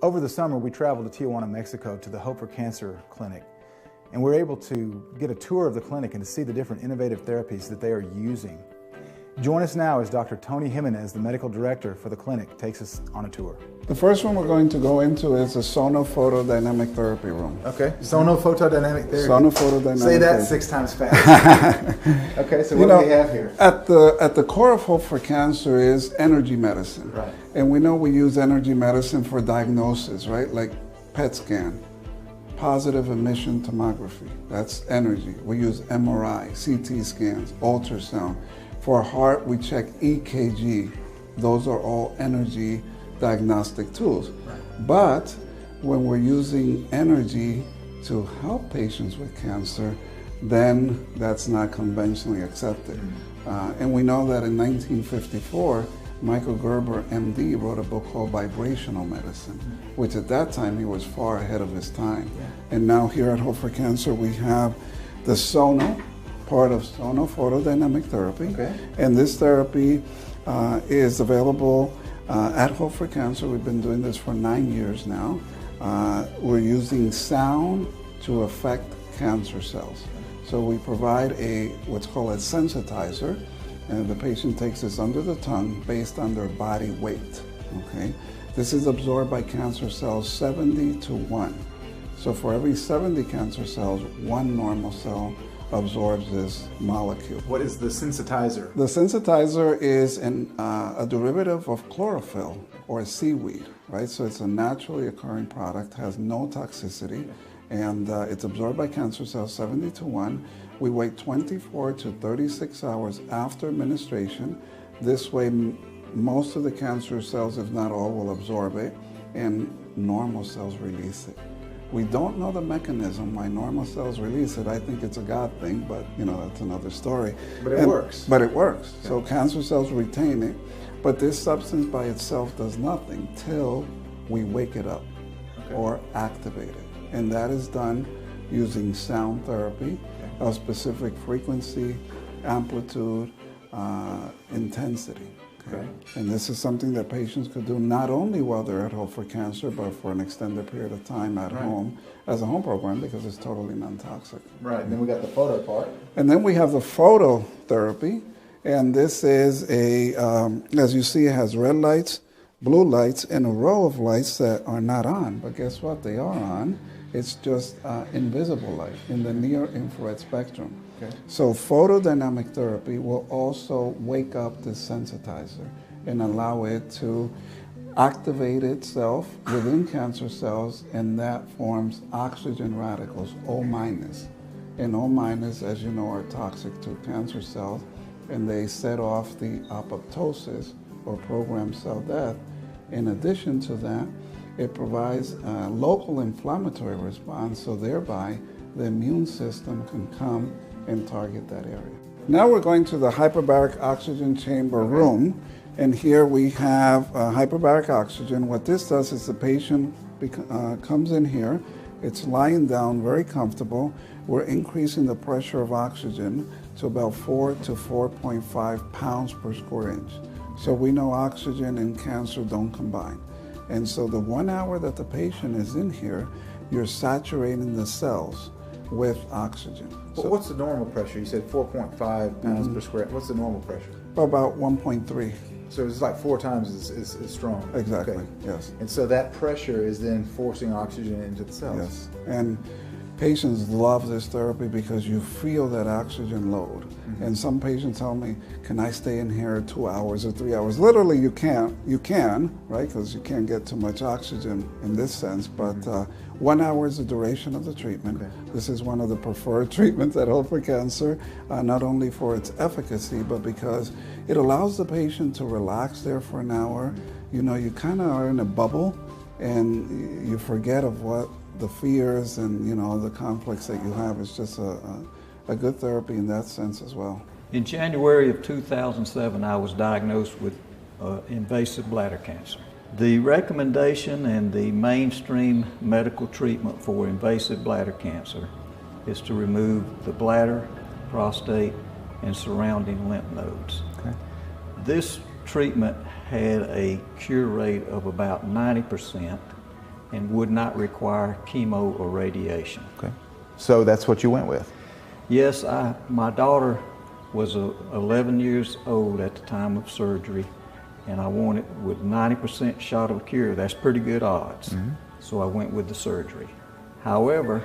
Over the summer, we traveled to Tijuana, Mexico to the Hope4Cancer Clinic, and we're able to get a tour of the clinic and to see the different innovative therapies that they are using. Join us now as Dr. Tony Jimenez, the medical director for the clinic, takes us on a tour. The first one we're going to go into is the sonophotodynamic therapy room. Okay, sonophotodynamic therapy. Sonophotodynamic Say that therapy. 6 times fast. Okay, so what do we have here? At the core of Hope4Cancer is energy medicine. Right. And we know we use energy medicine for diagnosis, right? Like PET scan, positive emission tomography, that's energy. We use MRI, CT scans, ultrasound. For heart, we check EKG. Those are all energy diagnostic tools. Right. But when we're using energy to help patients with cancer, then that's not conventionally accepted. And we know that in 1954, Michael Gerber, MD, wrote a book called Vibrational Medicine, which at that time he was far ahead of his time. Yeah. And now here at Hope4Cancer, we have the Sono, part of sonophotodynamic therapy. Okay. And this therapy is available at Hope4Cancer. We've been doing this for 9 years now. We're using sound to affect cancer cells. So we provide what's called a sensitizer, and the patient takes this under the tongue based on their body weight. Okay. This is absorbed by cancer cells 70 to 1. So for every 70 cancer cells, 1 normal cell absorbs this molecule. What is the sensitizer? The sensitizer is a derivative of chlorophyll or seaweed, right? So it's a naturally occurring product, has no toxicity, and it's absorbed by cancer cells 70 to 1. We wait 24 to 36 hours after administration. This way, most of the cancer cells, if not all, will absorb it, and normal cells release it. We don't know the mechanism why normal cells release it. I think it's a God thing, but that's another story. But it works. But it works. Yeah. So cancer cells retain it, but this substance by itself does nothing till we wake it up or activate it. And that is done using sound therapy of specific frequency, amplitude, intensity. Okay. And this is something that patients could do not only while they're at Hope4Cancer, but for an extended period of time at home as a home program, because it's totally non-toxic. Right, and then we got the photo part. And then we have the phototherapy, and this is as you see, it has red lights, blue lights, and a row of lights that are not on, but guess what? They are on. It's just invisible light in the near-infrared spectrum. Okay. So photodynamic therapy will also wake up the sensitizer and allow it to activate itself within cancer cells, and that forms oxygen radicals, O-. And O-, as you know, are toxic to cancer cells, and they set off the apoptosis or programmed cell death. In addition to that, it provides a local inflammatory response, so thereby the immune system can come and target that area. Now we're going to the hyperbaric oxygen chamber room, and here we have hyperbaric oxygen. What this does is the patient comes in here, it's lying down, very comfortable. We're increasing the pressure of oxygen to about 4 to 4.5 pounds per square inch. So we know oxygen and cancer don't combine. And so the 1 hour that the patient is in here, you're saturating the cells with oxygen. So what's the normal pressure? You said 4.5 pounds per square. What's the normal pressure? About 1.3. So it's like 4 times as strong. Exactly, okay. Yes. And so that pressure is then forcing oxygen into the cells. Yes, and patients love this therapy because you feel that oxygen load. And some patients tell me, can I stay in here 2 hours or 3 hours? Literally you can, right? Because you can't get too much oxygen in this sense, but 1 hour is the duration of the treatment. Okay. This is one of the preferred treatments at Hope4Cancer, not only for its efficacy, but because it allows the patient to relax there for an hour. You kind of are in a bubble, and you forget of what the fears and the conflicts that you have. Is just a good therapy in that sense as well. In January of 2007, I was diagnosed with invasive bladder cancer. The recommendation and the mainstream medical treatment for invasive bladder cancer is to remove the bladder, prostate, and surrounding lymph nodes. Okay. This treatment had a cure rate of about 90% and would not require chemo or radiation. Okay. So that's what you went with? Yes, my daughter was 11 years old at the time of surgery, and I wanted with 90% shot of cure. That's pretty good odds. So I went with the surgery. However,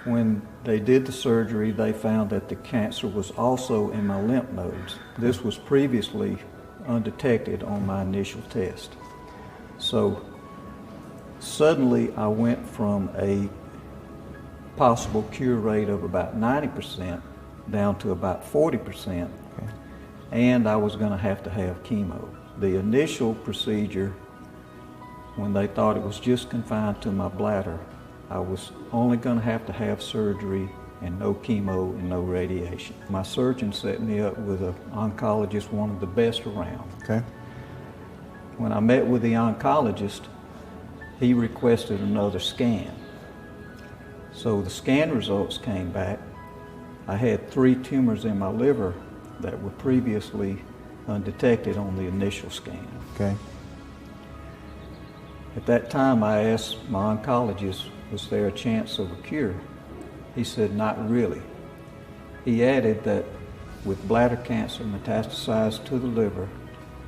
when they did the surgery, they found that the cancer was also in my lymph nodes. This was previously undetected on my initial test. So suddenly I went from a possible cure rate of about 90% down to about 40%, okay. And I was going to have chemo. The initial procedure, when they thought it was just confined to my bladder, I was only going to have surgery and no chemo and no radiation. My surgeon set me up with an oncologist, one of the best around. Okay. When I met with the oncologist, he requested another scan. So the scan results came back. I had 3 tumors in my liver that were previously undetected on the initial scan. Okay. At that time, I asked my oncologist, was there a chance of a cure? He said, not really. He added that with bladder cancer metastasized to the liver,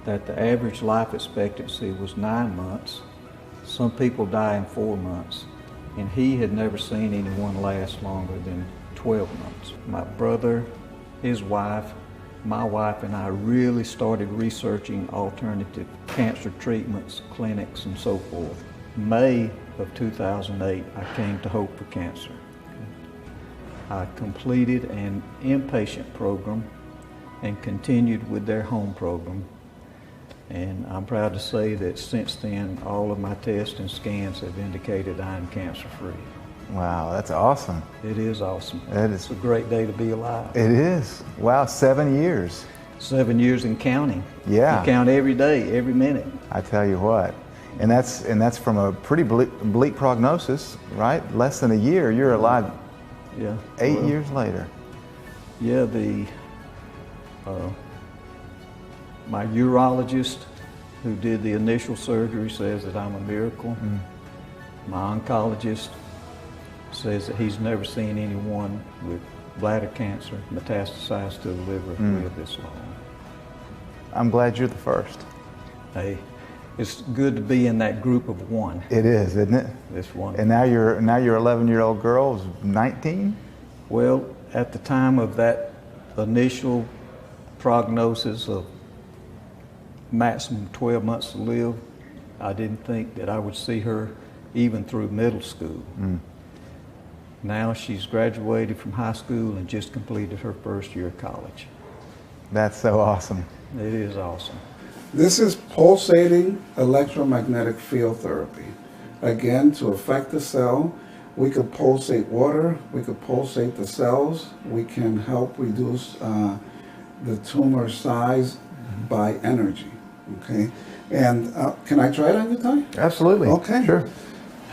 that the average life expectancy was 9 months. Some people die in 4 months, and he had never seen anyone last longer than 12 months. My brother, his wife, my wife and I really started researching alternative cancer treatments, clinics, and so forth. May of 2008, I came to Hope4Cancer. I completed an inpatient program and continued with their home program. And I'm proud to say that since then, all of my tests and scans have indicated I am cancer-free. Wow, that's awesome. It is awesome. It is. It's a great day to be alive. It is. Wow, 7 years. 7 years and counting. Yeah. You count every day, every minute. I tell you what. And that's from a pretty bleak prognosis, right? Less than a year, you're alive. Yeah. 8 years later. Yeah, my urologist who did the initial surgery says that I'm a miracle. My oncologist says that he's never seen anyone with bladder cancer metastasized to the liver live this long. I'm glad you're the first. Hey, it's good to be in that group of one. It is, isn't it? This one. And now your 11-year-old girl is 19? Well, at the time of that initial prognosis of maximum 12 months to live, I didn't think that I would see her even through middle school. Now she's graduated from high school and just completed her first year of college. That's so awesome. It is awesome. This is pulsating electromagnetic field therapy. Again, to affect the cell, we could pulsate water, we could pulsate the cells, we can help reduce the tumor size by energy, okay? And can I try it on you, Ty? Absolutely. Okay. Sure.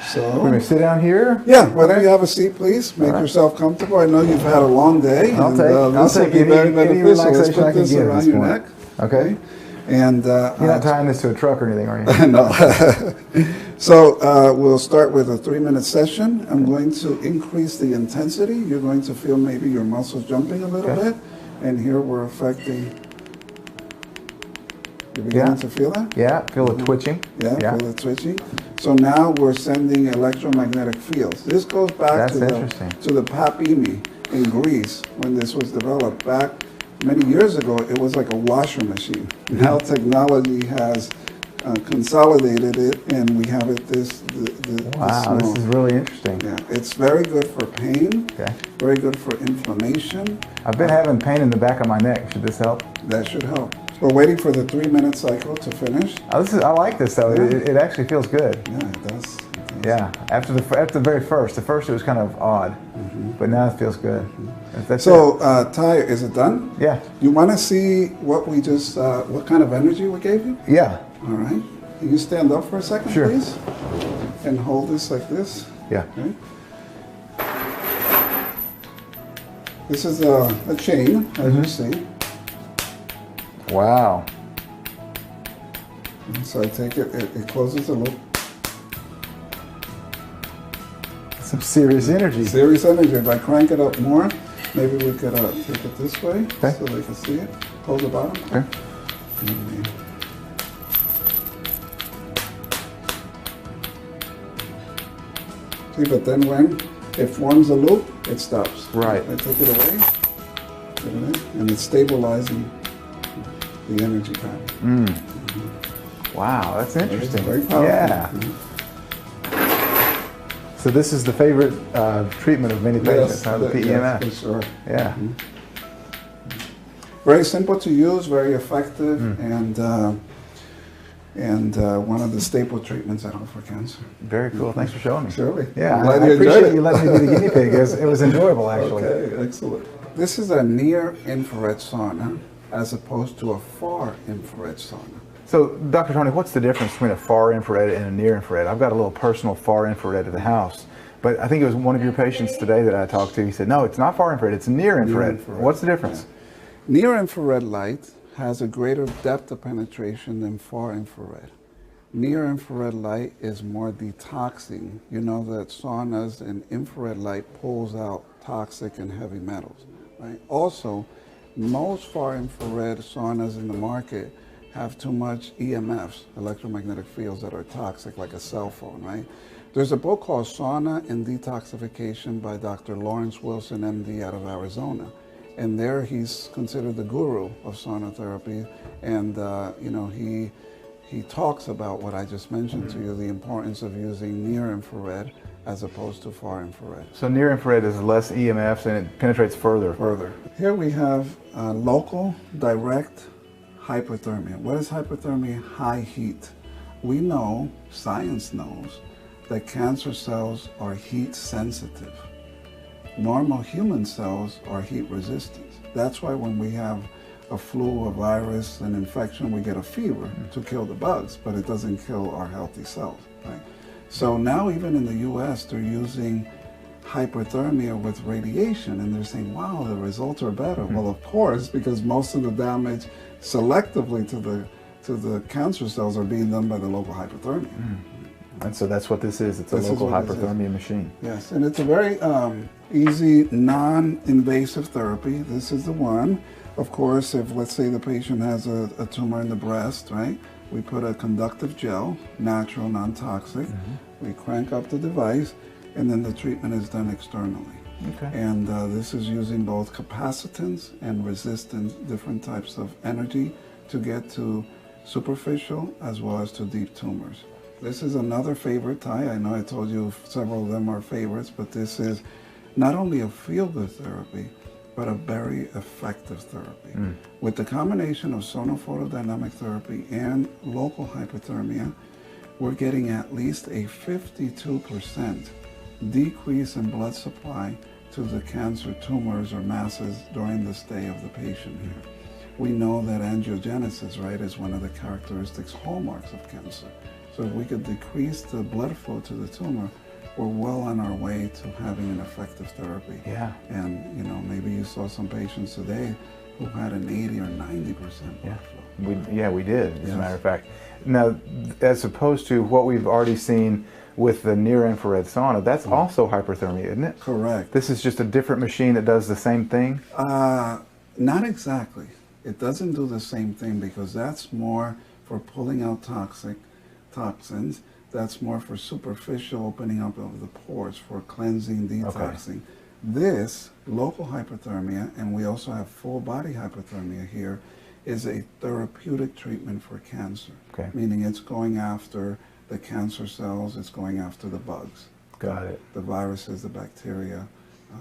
So, We're going to sit down here? yeah, why don't you have a seat, please? Make yourself comfortable. I know you've had a long day. I'll This will take be very any beneficial. Let's relaxation I put can this get at around this your point. neck. Okay. And You're not tying this to a truck or anything, are you? no. So we'll start with a 3-minute session. I'm going to increase the intensity. You're going to feel maybe your muscles jumping a little bit. And here we're affecting. You're beginning to feel that? Yeah, feel the twitching. Yeah, feel the twitching. So now we're sending electromagnetic fields. This goes back to the papimi in Greece when this was developed. Back many years ago, it was like a washer machine. Now technology has consolidated it, and we have it Wow, this is really interesting. Yeah, it's very good for pain. Okay. Very good for inflammation. I've been having pain in the back of my neck. Should this help? That should help. We're waiting for the 3-minute cycle to finish. I like this though. Yeah. It actually feels good. Yeah, it does. Yeah, after the very first. The first it was kind of odd, but now it feels good. So, Ty, is it done? Yeah. You want to see what we just, what kind of energy we gave you? Yeah. All right. Can you stand up for a second, Sure. please? And hold this like this. Yeah. Okay. This is a chain, as you see. Wow. So I take it, it closes the loop. Some serious energy. Serious energy. If I crank it up more, maybe we could take it this way Okay. so they can see it. Hold the bottom. Okay. See, but then when it forms a loop, it stops. Right. I take it away, put it in, and it's stabilizing the energy pattern. Wow, that's interesting. Very powerful. Yeah. So this is the favorite treatment of many patients, huh, the PEMF. Yes, for sure. Yeah. Very simple to use, very effective, and one of the staple treatments at Hope4Cancer. Very cool. Thanks for showing me. Surely. Yeah, I'm glad I you enjoyed appreciate it. you letting me be the guinea pig. It was enjoyable, actually. Okay, excellent. This is a near-infrared sauna as opposed to a far-infrared sauna. So, Dr. Tony, what's the difference between a far infrared and a near infrared? I've got a little personal far infrared at the house, but I think it was one of your patients today that I talked to. He said, no, it's not far infrared, it's near infrared. Near-infrared. What's the difference? Yeah. Near-infrared light has a greater depth of penetration than far-infrared. Near-infrared light is more detoxing. You know that saunas and infrared light pulls out toxic and heavy metals, right? Also, most far-infrared saunas in the market have too much EMFs, electromagnetic fields, that are toxic, like a cell phone, right? There's a book called Sauna and Detoxification by Dr. Lawrence Wilson, MD, out of Arizona. And there he's considered the guru of sauna therapy. And, you know, he talks about what I just mentioned to you, the importance of using near infrared as opposed to far infrared. So near infrared is less EMFs and it penetrates further. Here we have local, direct hyperthermia. What is hyperthermia? High heat. We know, science knows, that cancer cells are heat sensitive. Normal human cells are heat resistant. That's why when we have a flu, a virus, an infection, we get a fever to kill the bugs, but it doesn't kill our healthy cells, right? So now even in the US, they're using hyperthermia with radiation, and they're saying, wow, the results are better. Well, of course, because most of the damage selectively to the cancer cells are being done by the local hyperthermia. And so that's what this is. It's a local hyperthermia machine. Yes, and it's a very easy, non-invasive therapy. This is the one. Of course, if let's say the patient has a tumor in the breast, right? We put a conductive gel, natural, non-toxic. We crank up the device, and then the treatment is done externally. Okay. And this is using both capacitance and resistance, different types of energy to get to superficial as well as to deep tumors. This is another favorite tie. I know I told you several of them are favorites, but this is not only a feel-good therapy, but a very effective therapy. With the combination of sonophotodynamic therapy and local hypothermia, we're getting at least a 52% decrease in blood supply to the cancer tumors or masses during the stay of the patient here. We know that angiogenesis, right, is one of the characteristics, hallmarks of cancer. So if we could decrease the blood flow to the tumor, we're well on our way to having an effective therapy. Yeah. And, you know, maybe you saw some patients today who had an 80 or 90% blood flow. We did, as a matter of fact. Now, as opposed to what we've already seen with the near-infrared sauna, that's also hyperthermia, isn't it? Correct. This is just a different machine that does the same thing? Not exactly. It doesn't do the same thing because that's more for pulling out toxins. That's more for superficial opening up of the pores, for cleansing, detoxing. Okay. This, local hypothermia, and we also have full body hypothermia here, is a therapeutic treatment for cancer. Okay. Meaning it's going after the cancer cells, it's going after the bugs. Got it. The viruses, the bacteria,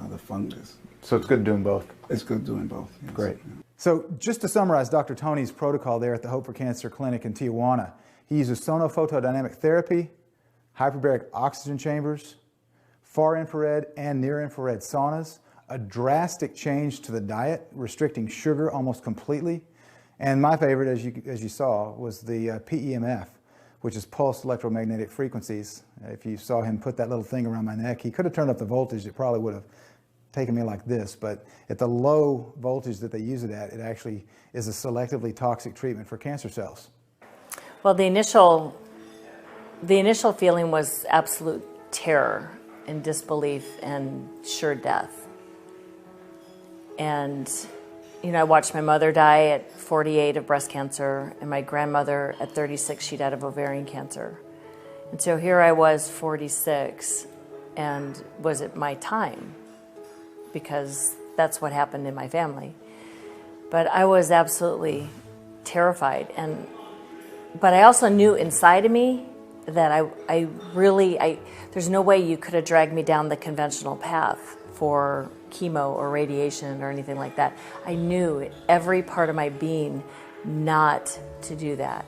the fungus. So it's good doing both? It's good doing both, yes. Great. Yeah. So just to summarize Dr. Tony's protocol there at the Hope4Cancer Clinic in Tijuana, he uses sonophotodynamic therapy, hyperbaric oxygen chambers, far infrared and near infrared saunas, a drastic change to the diet, restricting sugar almost completely. And my favorite, as you saw, was the PEMF, which is pulsed electromagnetic frequencies. If you saw him put that little thing around my neck, he could have turned up the voltage. It probably would have taken me like this, but at the low voltage that they use it at, it actually is a selectively toxic treatment for cancer cells. Well, the initial feeling was absolute terror and disbelief and sure death. And, I watched my mother die at 48 of breast cancer, and my grandmother at 36, she died of ovarian cancer. And so here I was, 46, and was it my time? Because that's what happened in my family. But I was absolutely terrified. But I also knew inside of me that I there's no way you could have dragged me down the conventional path for chemo or radiation or anything like that. I knew every part of my being not to do that.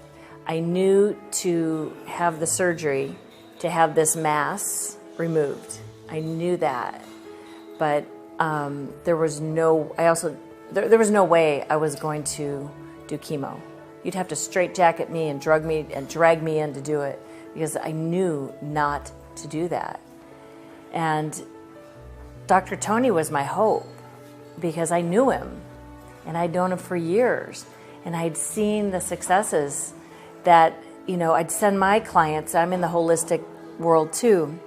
I knew to have the surgery, to have this mass removed. I knew that, but there was no way I was going to do chemo. You'd have to straitjacket me and drag me in to do it, because I knew not to do that. And Dr. Tony was my hope, because I knew him, and I'd known him for years, and I'd seen the successes that, I'd send my clients. I'm in the holistic world too,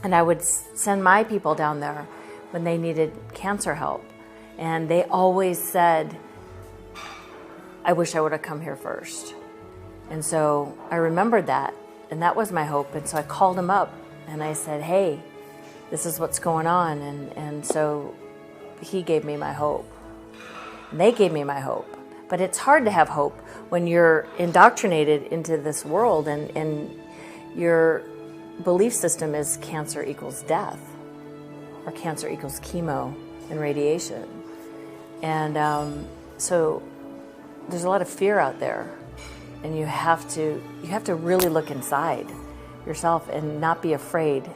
and I would send my people down there when they needed cancer help, and they always said, I wish I would have come here first. And so I remembered that, and that was my hope. And so I called him up and I said, hey, this is what's going on. And so he gave me my hope. And they gave me my hope. But it's hard to have hope when you're indoctrinated into this world and your belief system is cancer equals death, or cancer equals chemo and radiation. And so there's a lot of fear out there, and you have to really look inside yourself and not be afraid.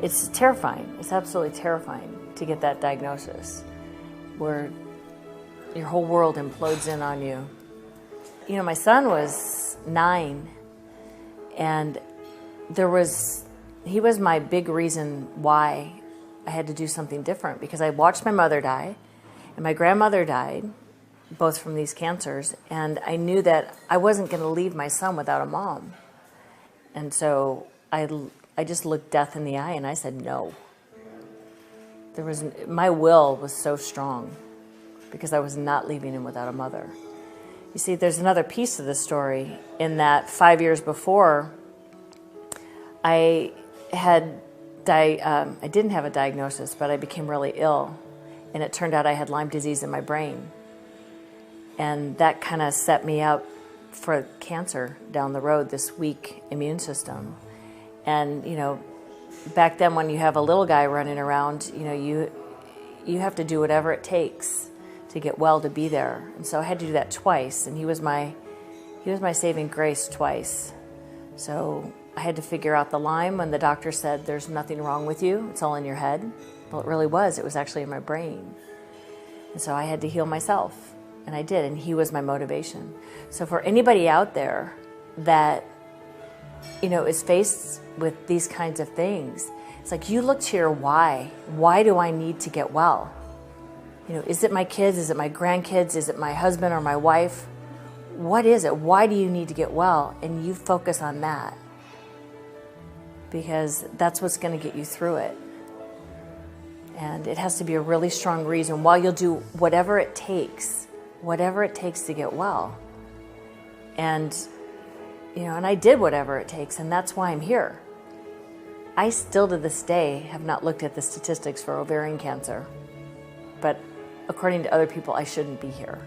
It's terrifying. It's absolutely terrifying to get that diagnosis, where your whole world implodes in on you. My son was 9, and he was my big reason why I had to do something different, because I watched my mother die and my grandmother died, both from these cancers, and I knew that I wasn't going to leave my son without a mom. And so I just looked death in the eye and I said no. My will was so strong, because I was not leaving him without a mother. You see, there's another piece of the story, in that 5 years before, I didn't have a diagnosis, but I became really ill, and it turned out I had Lyme disease in my brain. And that kind of set me up for cancer down the road, this weak immune system. And, back then when you have a little guy running around, you have to do whatever it takes to get well to be there. And so I had to do that twice, and he was my saving grace twice. So I had to figure out the Lyme when the doctor said, there's nothing wrong with you, it's all in your head. Well, it really was. It was actually in my brain. And so I had to heal myself, and I did, and he was my motivation. So for anybody out there that, is faced with these kinds of things, it's like, you look to your why. Why do I need to get well? Is it my kids? Is it my grandkids? Is it my husband or my wife? What is it? Why do you need to get well? And you focus on that, because that's what's going to get you through it. And it has to be a really strong reason, while you'll do whatever it takes to get well. And, and I did whatever it takes, and that's why I'm here. I still to this day have not looked at the statistics for ovarian cancer, but according to other people, I shouldn't be here.